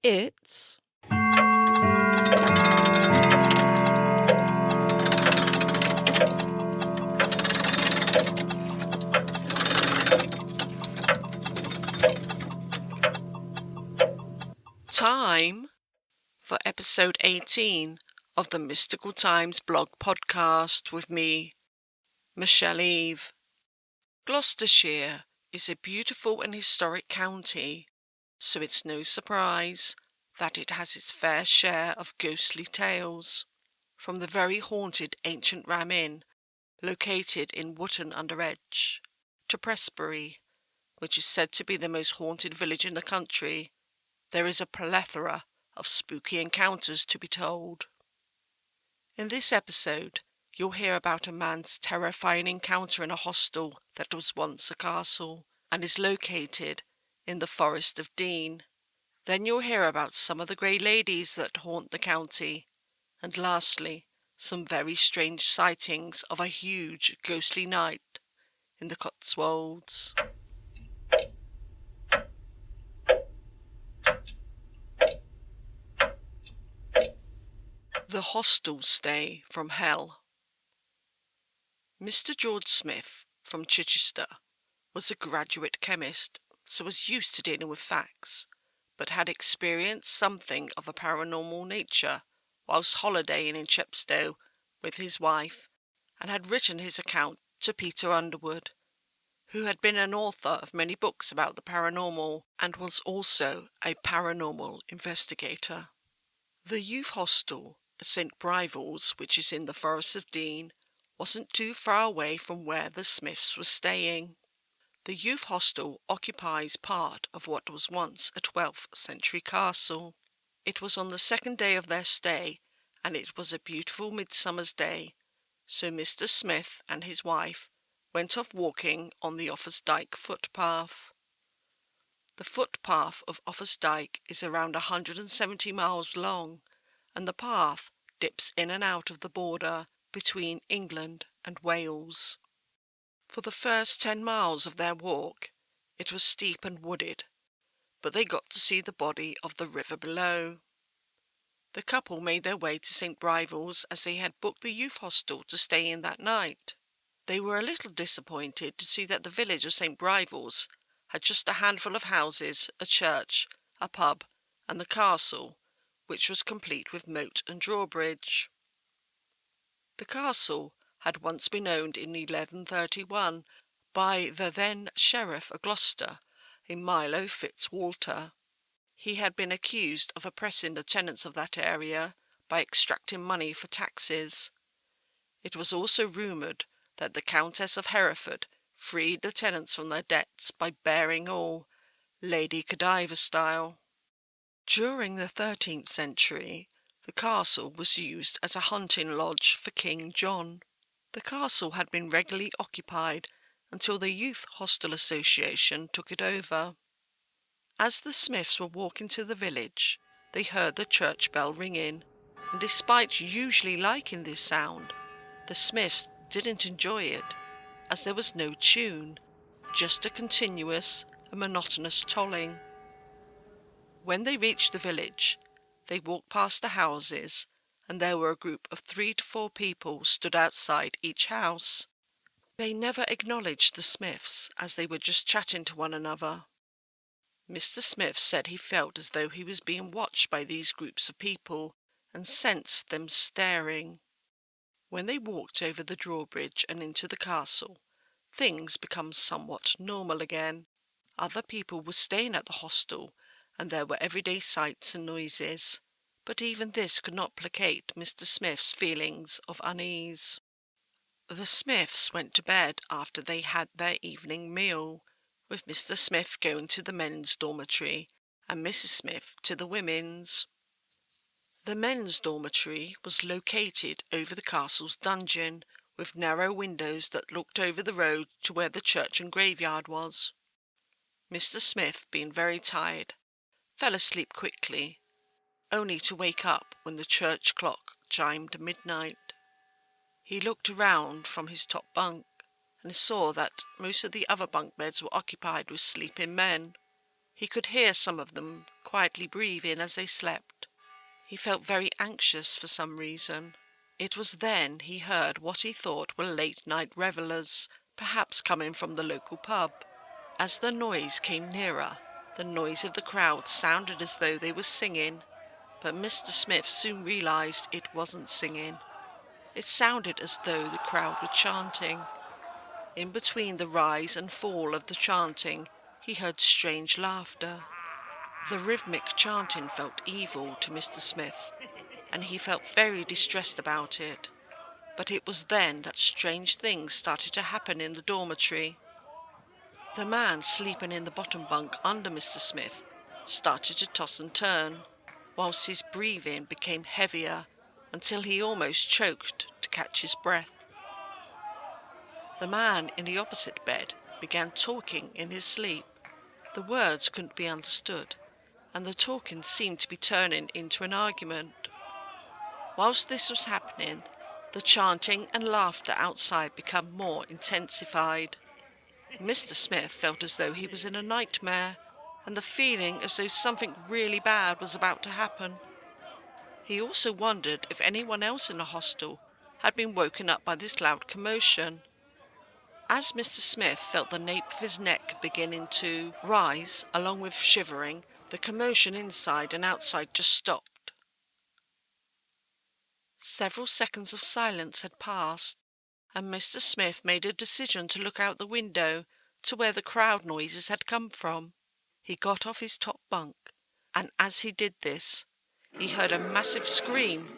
It's time for episode 18 of the Mystical Times blog podcast with me, Michelle Eve. Gloucestershire is a beautiful and historic county, so it's no surprise that it has its fair share of ghostly tales, from the very haunted ancient Ram Inn, located in Wootton under Edge, to Prestbury, which is said to be the most haunted village in the country. There is a plethora of spooky encounters to be told. In this episode, you'll hear about a man's terrifying encounter in a hostel that was once a castle and is located in the Forest of Dean. Then you'll hear about some of the grey ladies that haunt the county, and lastly, some very strange sightings of a huge ghostly night in the Cotswolds. The Hostel Stay from Hell. Mr. George Smith from Chichester was a graduate chemist, so was used to dealing with facts, but had experienced something of a paranormal nature whilst holidaying in Chepstow with his wife, and had written his account to Peter Underwood, who had been an author of many books about the paranormal and was also a paranormal investigator. The youth hostel at St. Brivel's, which is in the Forest of Dean, wasn't too far away from where the Smiths were staying. The youth hostel occupies part of what was once a 12th century castle. It was on the second day of their stay, and it was a beautiful midsummer's day, so Mr. Smith and his wife went off walking on the Offa's Dyke footpath. The footpath of Offa's Dyke is around 170 miles long, and the path dips in and out of the border between England and Wales. For the first 10 miles of their walk, it was steep and wooded, but they got to see the body of the river below. The couple made their way to St. Brivel's as they had booked the youth hostel to stay in that night. They were a little disappointed to see that the village of St. Brivel's had just a handful of houses, a church, a pub, and the castle, which was complete with moat and drawbridge. The castle had once been owned in 1131 by the then Sheriff of Gloucester, a Milo Fitzwalter. He had been accused of oppressing the tenants of that area by extracting money for taxes. It was also rumoured that the Countess of Hereford freed the tenants from their debts by bearing all, Lady Godiva style. During the 13th century, the castle was used as a hunting lodge for King John. The castle had been regularly occupied until the Youth Hostel Association took it over. As the Smiths were walking to the village, they heard the church bell ringing, and despite usually liking this sound, the Smiths didn't enjoy it, as there was no tune, just a continuous and monotonous tolling. When they reached the village, they walked past the houses, and there were a group of 3 to 4 people stood outside each house. They never acknowledged the Smiths, as they were just chatting to one another. Mr. Smith said he felt as though he was being watched by these groups of people, and sensed them staring. When they walked over the drawbridge and into the castle, things became somewhat normal again. Other people were staying at the hostel, and there were everyday sights and noises, but even this could not placate Mr. Smith's feelings of unease. The Smiths went to bed after they had their evening meal, with Mr. Smith going to the men's dormitory and Mrs. Smith to the women's. The men's dormitory was located over the castle's dungeon, with narrow windows that looked over the road to where the church and graveyard was. Mr. Smith, being very tired, fell asleep quickly, only to wake up when the church clock chimed midnight. He looked around from his top bunk and saw that most of the other bunk beds were occupied with sleeping men. He could hear some of them quietly breathing as they slept. He felt very anxious for some reason. It was then he heard what he thought were late-night revellers, perhaps coming from the local pub. As the noise came nearer, the noise of the crowd sounded as though they were singing, but Mr. Smith soon realised it wasn't singing. It sounded as though the crowd were chanting. In between the rise and fall of the chanting, he heard strange laughter. The rhythmic chanting felt evil to Mr. Smith, and he felt very distressed about it. But it was then that strange things started to happen in the dormitory. The man sleeping in the bottom bunk under Mr. Smith started to toss and turn, whilst his breathing became heavier until he almost choked to catch his breath. The man in the opposite bed began talking in his sleep. The words couldn't be understood, and the talking seemed to be turning into an argument. Whilst this was happening, the chanting and laughter outside became more intensified. Mr. Smith felt as though he was in a nightmare, and the feeling as though something really bad was about to happen. He also wondered if anyone else in the hostel had been woken up by this loud commotion. As Mr. Smith felt the nape of his neck beginning to rise, along with shivering, the commotion inside and outside just stopped. Several seconds of silence had passed, and Mr. Smith made a decision to look out the window to where the crowd noises had come from. He got off his top bunk, and as he did this, he heard a massive scream,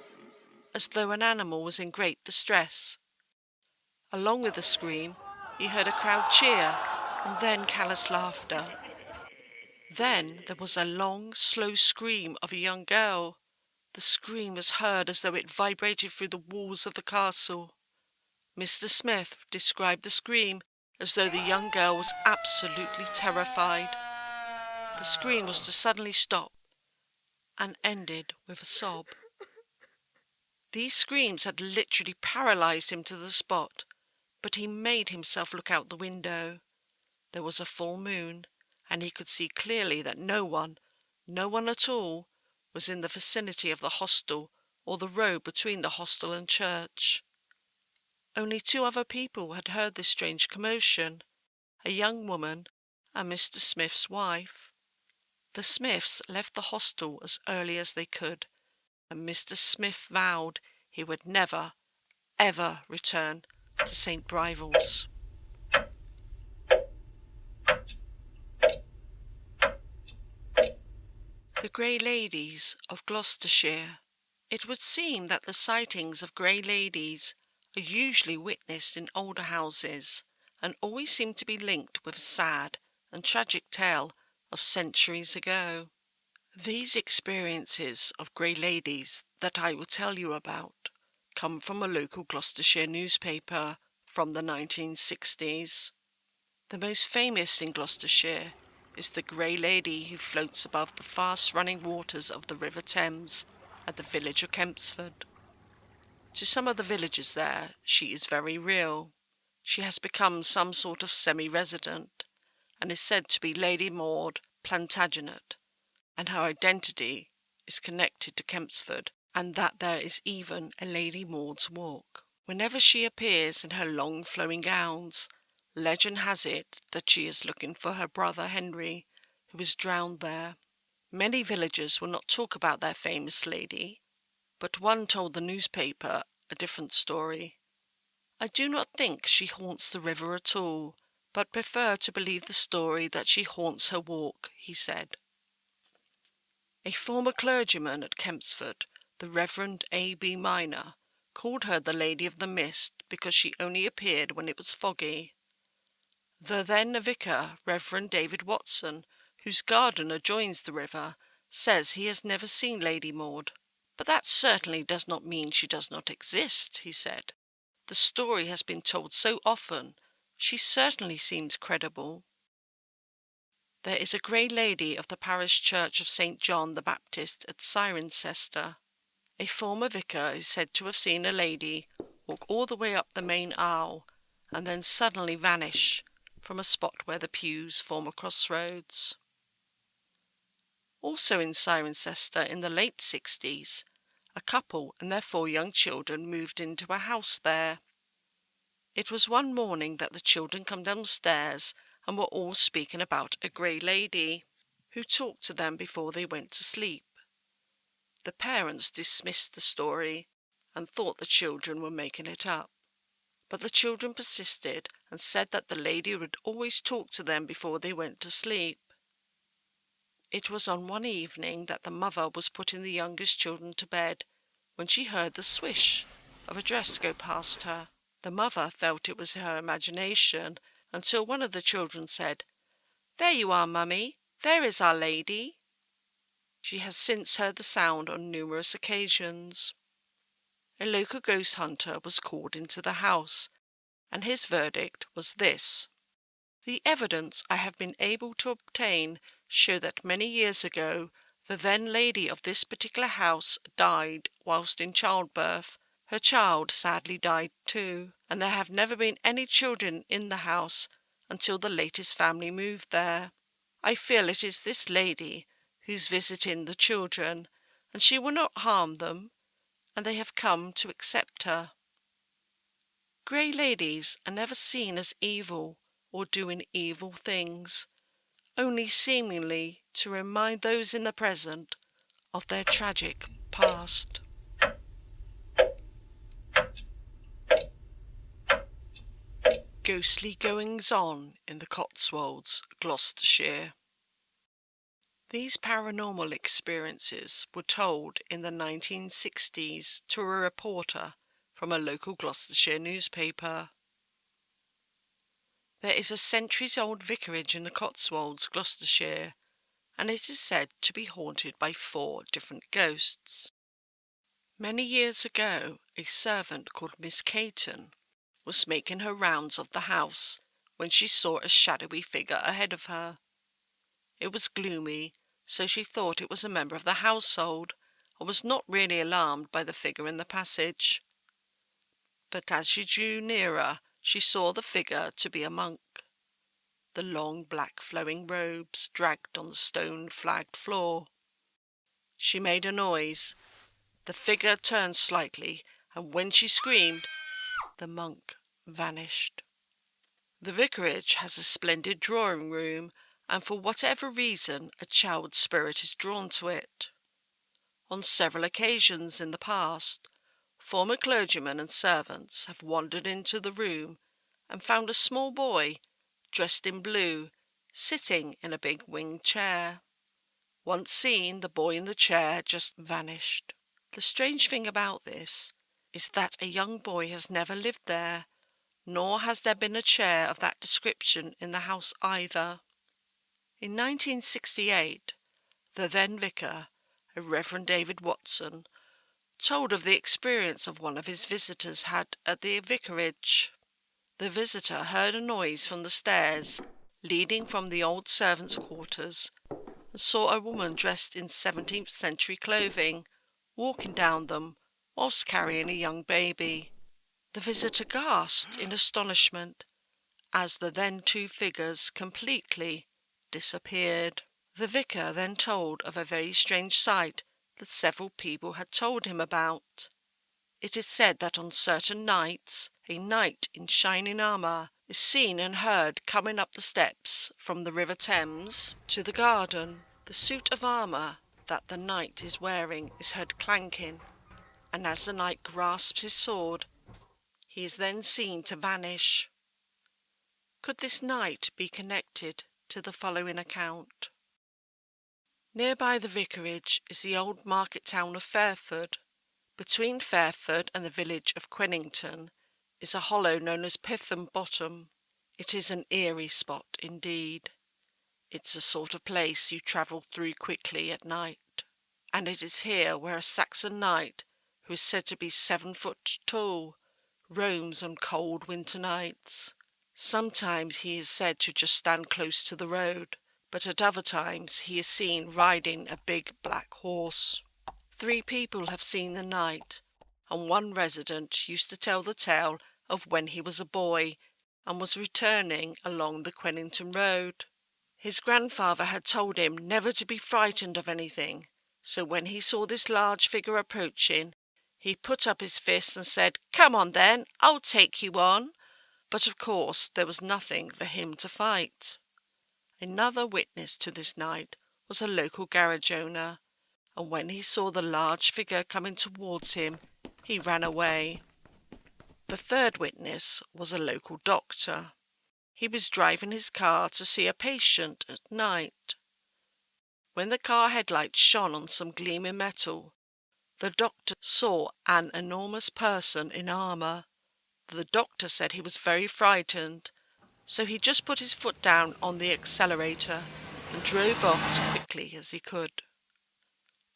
as though an animal was in great distress. Along with the scream, he heard a crowd cheer, and then callous laughter. Then there was a long, slow scream of a young girl. The scream was heard as though it vibrated through the walls of the castle. Mr. Smith described the scream as though the young girl was absolutely terrified. The scream was to suddenly stop and ended with a sob. These screams had literally paralysed him to the spot, but he made himself look out the window. There was a full moon, and he could see clearly that no one at all, was in the vicinity of the hostel or the road between the hostel and church. Only 2 other people had heard this strange commotion, a young woman and Mr. Smith's wife. The Smiths left the hostel as early as they could, and Mr. Smith vowed he would never, ever return to St. Brivel's. The Grey Ladies of Gloucestershire. It would seem that the sightings of grey ladies are usually witnessed in older houses and always seem to be linked with a sad and tragic tale of centuries ago. These experiences of grey ladies that I will tell you about come from a local Gloucestershire newspaper from the 1960s. The most famous in Gloucestershire is the grey lady who floats above the fast-running waters of the River Thames at the village of Kempsford. To some of the villagers there, she is very real. She has become some sort of semi-resident, and is said to be Lady Maud Plantagenet, and her identity is connected to Kempsford, and that there is even a Lady Maud's Walk. Whenever she appears in her long flowing gowns, legend has it that she is looking for her brother Henry, who was drowned there. Many villagers will not talk about their famous lady, but one told the newspaper a different story. I do not think she haunts the river at all, but prefer to believe the story that she haunts her walk, he said. A former clergyman at Kempsford, the Reverend A.B. Minor, called her the Lady of the Mist because she only appeared when it was foggy. The then vicar, Reverend David Watson, whose garden adjoins the river, says he has never seen Lady Maud. But that certainly does not mean she does not exist, he said. The story has been told so often, she certainly seems credible. There is a grey lady of the parish church of St. John the Baptist at Cirencester. A former vicar is said to have seen a lady walk all the way up the main aisle and then suddenly vanish from a spot where the pews form a crossroads. Also in Cirencester in the late 60s, a couple and their 4 young children moved into a house there. It was one morning that the children come downstairs and were all speaking about a grey lady who talked to them before they went to sleep. The parents dismissed the story and thought the children were making it up. But the children persisted and said that the lady would always talk to them before they went to sleep. It was on one evening that the mother was putting the youngest children to bed when she heard the swish of a dress go past her. The mother felt it was her imagination until one of the children said, "There you are, Mummy, there is our lady." She has since heard the sound on numerous occasions. A local ghost hunter was called into the house, and his verdict was this: "The evidence I have been able to obtain show that many years ago the then lady of this particular house died whilst in childbirth. Her child sadly died too, and there have never been any children in the house until the latest family moved there. I feel it is this lady who's visiting the children, and she will not harm them, and they have come to accept her." Grey ladies are never seen as evil or doing evil things, only seemingly to remind those in the present of their tragic past. Ghostly goings-on in the Cotswolds, Gloucestershire. These paranormal experiences were told in the 1960s to a reporter from a local Gloucestershire newspaper. There is a centuries-old vicarage in the Cotswolds, Gloucestershire, and it is said to be haunted by 4 different ghosts. Many years ago, a servant called Miss Caton was making her rounds of the house when she saw a shadowy figure ahead of her. It was gloomy, so she thought it was a member of the household and was not really alarmed by the figure in the passage. But as she drew nearer, she saw the figure to be a monk. The long black flowing robes dragged on the stone-flagged floor. She made a noise. The figure turned slightly, and when she screamed, the monk vanished. The vicarage has a splendid drawing room, and for whatever reason a child spirit is drawn to it. On several occasions in the past, former clergymen and servants have wandered into the room and found a small boy, dressed in blue, sitting in a big winged chair. Once seen, the boy in the chair just vanished. The strange thing about this is that a young boy has never lived there, nor has there been a chair of that description in the house either. In 1968, the then vicar, a Reverend David Wootton, told of the experience of one of his visitors had at the vicarage. The visitor heard a noise from the stairs leading from the old servants' quarters and saw a woman dressed in 17th century clothing walking down them whilst carrying a young baby. The visitor gasped in astonishment as the then 2 figures completely disappeared. The vicar then told of a very strange sight that several people had told him about. It is said that on certain nights, a knight in shining armour is seen and heard coming up the steps from the River Thames to the garden. The suit of armour that the knight is wearing is heard clanking, and as the knight grasps his sword, he is then seen to vanish. Could this knight be connected to the following account? Nearby the vicarage is the old market town of Fairford. Between Fairford and the village of Quennington is a hollow known as Pitham Bottom. It is an eerie spot indeed. It's a sort of place you travel through quickly at night, and it is here where a Saxon knight, who is said to be 7 foot tall, roams on cold winter nights. Sometimes he is said to just stand close to the road, but at other times he is seen riding a big black horse. 3 people have seen the knight, and one resident used to tell the tale of when he was a boy and was returning along the Quennington Road. His grandfather had told him never to be frightened of anything, so when he saw this large figure approaching, he put up his fist and said, "Come on then, I'll take you on." But of course there was nothing for him to fight. Another witness to this night was a local garage owner, and when he saw the large figure coming towards him, he ran away. The third witness was a local doctor. He was driving his car to see a patient at night. When the car headlights shone on some gleaming metal, the doctor saw an enormous person in armour. The doctor said he was very frightened, so he just put his foot down on the accelerator and drove off as quickly as he could.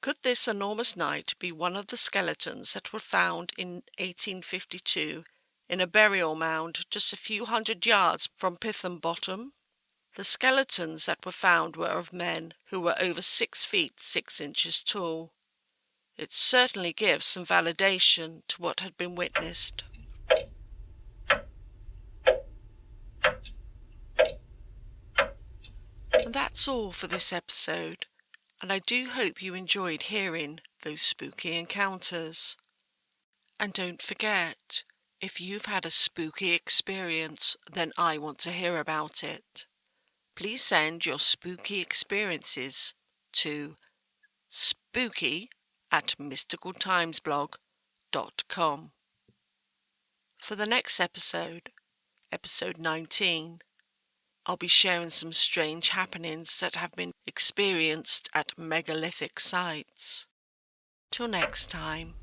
Could this enormous knight be one of the skeletons that were found in 1852 in a burial mound just a few hundred yards from Pitham Bottom? The skeletons that were found were of men who were over 6 feet 6 inches tall. It certainly gives some validation to what had been witnessed. And that's all for this episode, and I do hope you enjoyed hearing those spooky encounters. And don't forget, if you've had a spooky experience, then I want to hear about it. Please send your spooky experiences to spooky@mysticaltimesblog.com. For the next episode, episode 19, I'll be sharing some strange happenings that have been experienced at megalithic sites. Till next time.